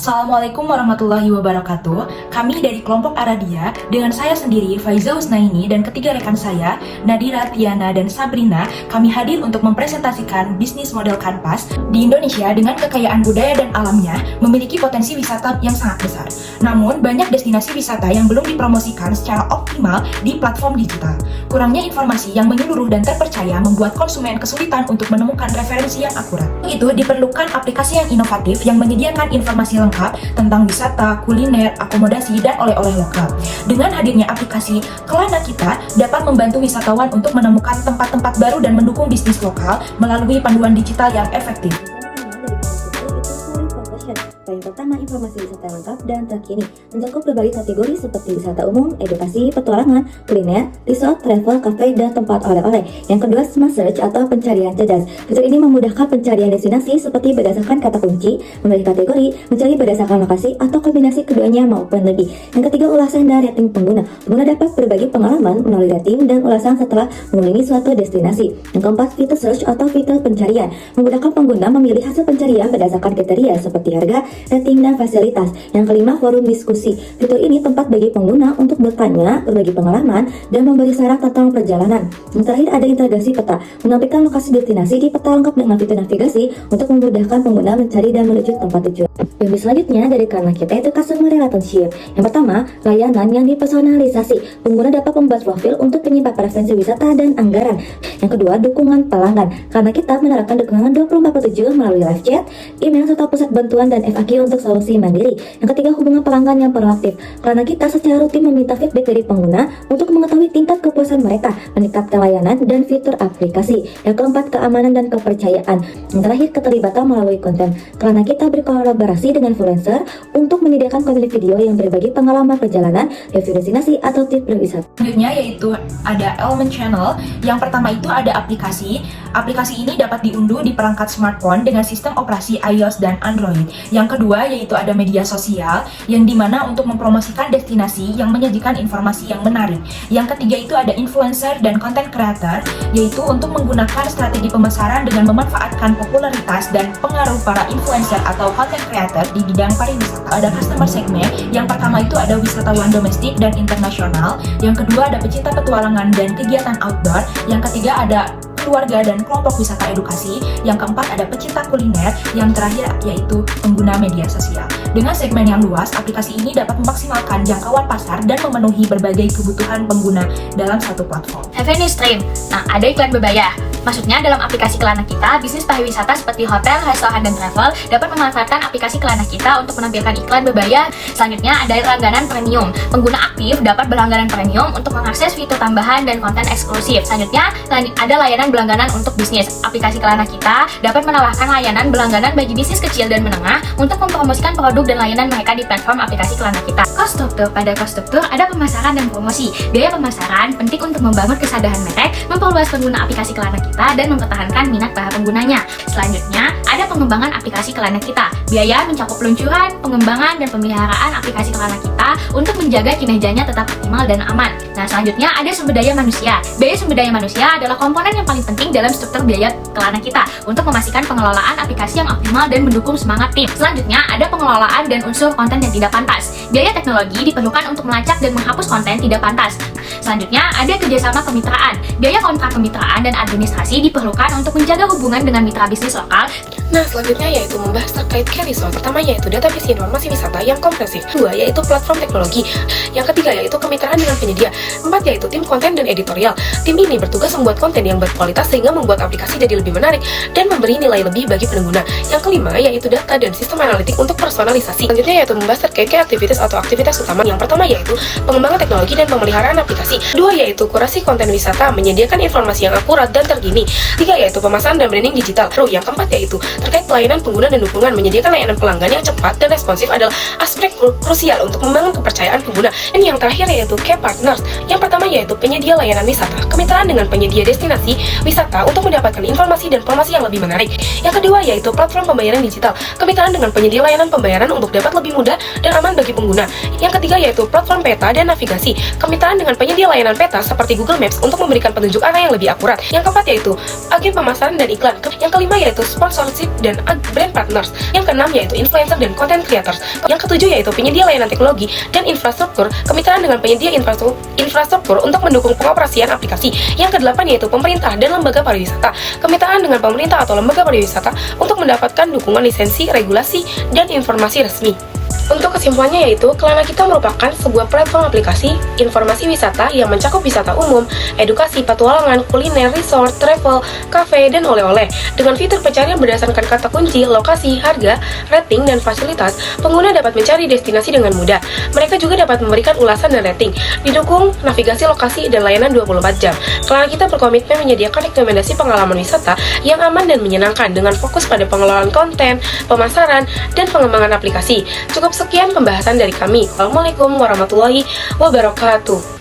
Assalamualaikum warahmatullahi wabarakatuh. Kami dari kelompok Aradia dengan saya sendiri Faiza Husnaini dan ketiga rekan saya Nadira, Tiana, dan Sabrina, kami hadir untuk mempresentasikan bisnis model kanvas di Indonesia dengan kekayaan budaya dan alamnya memiliki potensi wisata yang sangat besar. Namun banyak destinasi wisata yang belum dipromosikan secara optimal di platform digital. Kurangnya informasi yang menyeluruh dan terpercaya membuat konsumen kesulitan untuk menemukan referensi yang akurat. Itu diperlukan aplikasi yang inovatif yang menyediakan informasi lengkap tentang wisata, kuliner, akomodasi, dan oleh-oleh lokal. Dengan hadirnya aplikasi, Kelana Kita dapat membantu wisatawan untuk menemukan tempat-tempat baru dan mendukung bisnis lokal melalui panduan digital yang efektif. Poin pertama, informasi wisata lengkap dan terkini, mencakup berbagai kategori seperti wisata umum, edukasi, petualangan, kuliner, resort, travel, cafe, dan tempat oleh-oleh. Yang kedua, smart search atau pencarian cerdas. Fitur ini memudahkan pencarian destinasi seperti berdasarkan kata kunci, memilih kategori, mencari berdasarkan lokasi, atau kombinasi keduanya maupun lebih. Yang ketiga, ulasan dan rating pengguna. Pengguna dapat berbagi pengalaman melalui rating dan ulasan setelah mengunjungi suatu destinasi. Yang keempat, fitur search atau fitur pencarian, memudahkan pengguna memilih hasil pencarian berdasarkan kriteria seperti harga, rating, dan fasilitas. Yang kelima, forum diskusi. Fitur ini tempat bagi pengguna untuk bertanya, berbagi pengalaman, dan memberi saran tentang perjalanan. Yang terakhir, ada integrasi peta, menampilkan lokasi destinasi di peta lengkap dengan fitur navigasi untuk memudahkan pengguna mencari dan menuju tempat tujuan. Yang selanjutnya dari Kelana Kita itu customer relationship. Yang pertama, layanan yang dipersonalisasi. Pengguna dapat membuat profil untuk penyimpan preferensi wisata dan anggaran. Yang kedua, dukungan pelanggan. Kelana Kita menerapkan dukungan 24/7 melalui live chat, email, serta pusat bantuan dan FAQ untuk solusi mandiri. Yang ketiga, hubungan pelanggan yang proaktif. Kelana Kita secara rutin meminta feedback dari pengguna untuk mengetahui tingkat kepuasan mereka, meningkatkan layanan dan fitur aplikasi. Yang keempat, keamanan dan kepercayaan. Yang terakhir, keterlibatan melalui konten. Kelana Kita berkolaborasi dengan influencer untuk menyediakan konten video yang berbagi pengalaman perjalanan, review destinasi, atau tips berwisata. Selanjutnya yaitu ada Element Channel. Yang pertama itu ada aplikasi. Aplikasi ini dapat diunduh di perangkat smartphone dengan sistem operasi iOS dan Android. Yang kedua yaitu ada media sosial, yang dimana untuk mempromosikan destinasi yang menyajikan informasi yang menarik. Yang ketiga itu ada influencer dan content creator, yaitu untuk menggunakan strategi pemasaran dengan memanfaatkan popularitas dan pengaruh para influencer atau content creator di bidang pariwisata. Ada customer segment. Yang pertama itu ada wisatawan domestik dan internasional. Yang kedua ada pecinta petualangan dan kegiatan outdoor. Yang ketiga ada keluarga dan kelompok wisata edukasi. Yang keempat ada pecinta kuliner. Yang terakhir yaitu pengguna media sosial. Dengan segmen yang luas, aplikasi ini dapat memaksimalkan jangkauan pasar dan memenuhi berbagai kebutuhan pengguna dalam satu platform. Revenue stream. Nah, ada iklan berbayar. Maksudnya dalam aplikasi Kelana Kita, bisnis pariwisata seperti hotel, restoran, dan travel dapat memanfaatkan aplikasi Kelana Kita untuk menampilkan iklan berbayar. Selanjutnya ada langganan premium. Pengguna aktif dapat berlangganan premium untuk mengakses fitur tambahan dan konten eksklusif. Selanjutnya ada layanan berlangganan untuk bisnis. Aplikasi Kelana Kita dapat menawarkan layanan berlangganan bagi bisnis kecil dan menengah untuk mempromosikan produk dan layanan mereka di platform aplikasi Kelana Kita. Cost struktur. Pada cost struktur ada pemasaran dan promosi. Biaya pemasaran penting untuk membangun kesadaran merek, memperluas pengguna aplikasi Kelana Kita, dan mempertahankan minat para penggunanya. Selanjutnya, ada pengembangan aplikasi Kelana Kita. Biaya mencakup peluncuran, pengembangan, dan pemeliharaan aplikasi Kelana Kita untuk menjaga kinerjanya tetap optimal dan aman. Nah, selanjutnya ada sumber daya manusia. Biaya sumber daya manusia adalah komponen yang paling penting dalam struktur biaya Kelana Kita untuk memastikan pengelolaan aplikasi yang optimal dan mendukung semangat tim. Selanjutnya, ada pengelolaan dan unsur konten yang tidak pantas. Biaya teknologi diperlukan untuk melacak dan menghapus konten tidak pantas. Selanjutnya, ada kerjasama kemitraan. Biaya kontrak kemitraan dan administrasi diperlukan untuk menjaga hubungan dengan mitra bisnis lokal. Nah, selanjutnya yaitu membahas terkait key result. Pertama yaitu database informasi wisata yang komprehensif. Kedua yaitu platform teknologi. Yang ketiga yaitu kemitraan dengan penyedia. Empat yaitu tim konten dan editorial. Tim ini bertugas membuat konten yang berkualitas sehingga membuat aplikasi jadi lebih menarik dan memberi nilai lebih bagi pengguna. Yang kelima yaitu data dan sistem analitik untuk personalisasi. Selanjutnya yaitu membahas terkait key aktivitas atau aktivitas utama. Yang pertama yaitu pengembangan teknologi dan pemeliharaan aplikasi. Kedua yaitu kurasi konten wisata, menyediakan informasi yang akurat dan terkini. Tiga yaitu pemasaran dan branding digital. Yang keempat yaitu terkait pelayanan pengguna dan dukungan, menyediakan layanan pelanggan yang cepat dan responsif adalah aspek krusial untuk membangun kepercayaan pengguna. Dan yang terakhir yaitu key partners. Yang pertama yaitu penyedia layanan wisata, kemitraan dengan penyedia destinasi wisata untuk mendapatkan informasi dan promosi yang lebih menarik. Yang kedua yaitu platform pembayaran digital, kemitraan dengan penyedia layanan pembayaran untuk dapat lebih mudah dan aman bagi pengguna. Yang ketiga yaitu platform peta dan navigasi, kemitraan dengan penyedia layanan peta seperti Google Maps untuk memberikan petunjuk arah yang lebih akurat. Yang keempat yaitu yaitu agen pemasaran dan iklan. Yang kelima yaitu sponsorship dan brand partners. Yang keenam yaitu influencer dan content creators. Yang ketujuh yaitu penyedia layanan teknologi dan infrastruktur, kemitraan dengan penyedia infrastruktur untuk mendukung pengoperasian aplikasi. Yang kedelapan yaitu pemerintah dan lembaga pariwisata, kemitraan dengan pemerintah atau lembaga pariwisata untuk mendapatkan dukungan lisensi, regulasi, dan informasi resmi. Untuk kesimpulannya yaitu, Kelana Kita merupakan sebuah platform aplikasi informasi wisata yang mencakup wisata umum, edukasi, petualangan, kuliner, resort, travel, cafe, dan oleh-oleh. Dengan fitur pencarian berdasarkan kata kunci, lokasi, harga, rating, dan fasilitas, pengguna dapat mencari destinasi dengan mudah. Mereka juga dapat memberikan ulasan dan rating. Didukung navigasi lokasi dan layanan 24 jam. Kelana Kita berkomitmen menyediakan rekomendasi pengalaman wisata yang aman dan menyenangkan dengan fokus pada pengelolaan konten, pemasaran, dan pengembangan aplikasi. Cukup sekian pembahasan dari kami. Wassalamualaikum warahmatullahi wabarakatuh.